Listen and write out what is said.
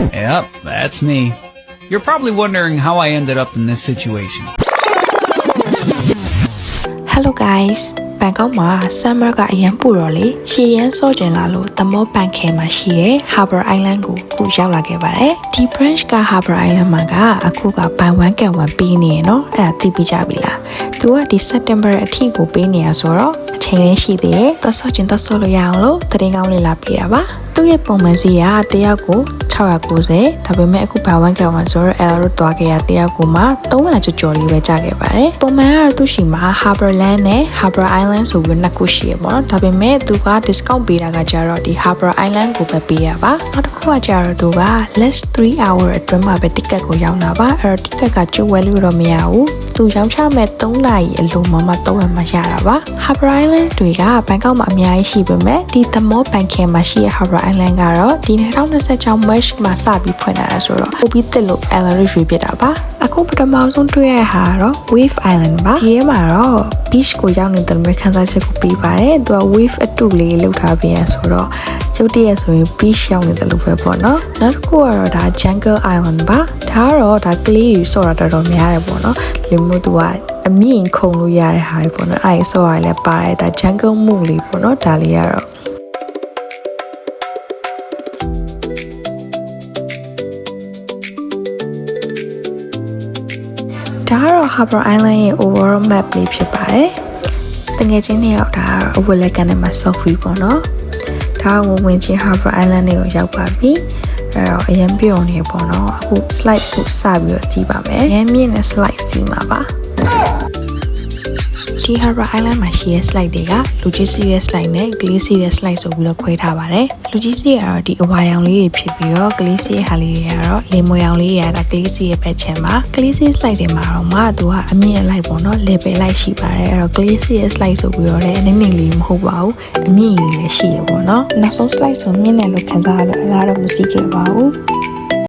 Yep, that's me. You're probably wondering how I ended up in this situation. Hello guys, Bangkok ma summer ကအရင်ပူတော့လေရှေ့ရန်စောကျင်လာလို့တမောပန်ခဲမှာရှိတဲ့ Harbour Island ကိုခုရောက်လာခဲ့ပါတယ်ဒီ branch က Harbour Island မှာကအခုက buy one get one ပေးနေရနော်အဲ့ဒါသိပြီးကြပြီလားသူကဒီ September အထိကိုပေးနေရဆိုတော့အချိန်လေးရှိသေးတယ်သွားစောကျင်သွားစောလို့ရအောင်လို့တရင်ကောင်းလေးလာပေးတာပါသူ့ရဲ့ပုံမှန်စီကတယောက်ကို690ဒါပေမဲ့အခု buy one get one ဆိုတော့အဲ့ဒါတို့တွားခဲ့ရတယောက်ကိုမှ300ကျော်လေးပဲကြခဲ့ပါတယ်ပုံမှန်ကတော့သူ့ရှိမှာ Harbour Land နဲ့ Harbour Island ဆိုပြီးနှစ်ခုရှိရပေါ့နော်ဒါပေမဲ့သူက discount ပေးတာကကြတော့ဒီ Harbour Island ကိုပဲပေးရပါနောက်တစ်ခုကကြတော့သူက less 3 hour အတွင်းမှာပဲ ticket ကိုရောင်းတာပါအဲ့တော့ ticket ကကျိုးဝယ်လို့တော့မရဘူးသူရောင်းချမဲ့3နာရီအလိုမှ300မှရတာပါ Harbour Island တွေကဘန်ကောက်မှာအများကြီးရှိပေမဲ့ဒီ The Mall ဘန်ခဲမှာရှိတဲ့ Harbour Island ကတော့ဒီ2026 March မှာစပြီးဖွင့်လာတာဆိုတော့ပိုပြီးတက်လို့ Ellery ရွှေပြတာပါအခုပထမဆုံးတွေ့ရတဲ့ဟာကတော့ Wave Island ပါဒီထဲမှာတော့ beach ကိုရောက်နေတဲ့မျိုးခန်းစားချက်ကိုပေးပါတယ်သူက wave အတူလေးလောက်ထားပေးရဆိုတော့ကျုပ်တည်းရဆိုရင် beach ရောက်နေတယ်လို့ပဲပေါ့နော်နောက်တစ်ခုကတော့ဒါ Jungle Island ပါဒါကတော့ဒါကလေးတွေဆော့တာတော်များတယ်ပေါ့နော်လေမို့သူကအမြင့်ခုံလို့ရတဲ့ဟာတွေပေါ့နော်အဲ့ဆော့ရလဲပါတယ်ဒါ Jungle Moon လေးပေါ့နော်ဒါလေးကတော့ဒါကတော့ Harbour Island ရဲ့ overall map လေးဖြစ်ပါတယ်။တကယ်ချင်းနေရောက်တာကတော့အဝတ်လက်ကန်ထဲမှာ selfie ပေါ့နော်။ဒါကဝင်ချင်း Harbour Island လေးကိုရောက်ပါပြီ။အဲ့တော့အရင်ပြုံနေပေါ့နော်။အခု slide ကိုစပြီးတော့စီးပါမယ်။ရမ်းမြင့်တဲ့ slide စီးမှာပါ။ဒီ Harbour Island မှာရှိတဲ့ slide တွေကလူကြီးစီးတဲ့ slide နဲ့ကလေးစီးတဲ့ slide ဆိုပြီးတော့ခွဲထားပါတယ်။လူကြီးစီးကတော့ဒီအဝါရောင်လေးတွေဖြစ်ပြီးတော့ကလေးစီးရဲ့ဟာလေးတွေကတော့လေမွေရောင်လေးတွေကတော့ကလေးစီးရဲ့ဘက်ချင်ပါကလေးစီး slide တွေမှာတော့မှသူကအမြင့်လိုက်ပေါ့နော် level လိုက်ရှိပါတယ်အဲ့တော့ကလေးစီးရဲ့ slide ဆိုပြီးတော့လည်းအနည်းငယ်လေးမဟုတ်ပါဘူးအမြင့်ကြီးလည်းရှိရပေါ့နော်နောက်ဆုံး slide ဆိုမြင့်တယ်လို့ခံစားရလို့အလားတော့မစီးခဲ့ပါဘူး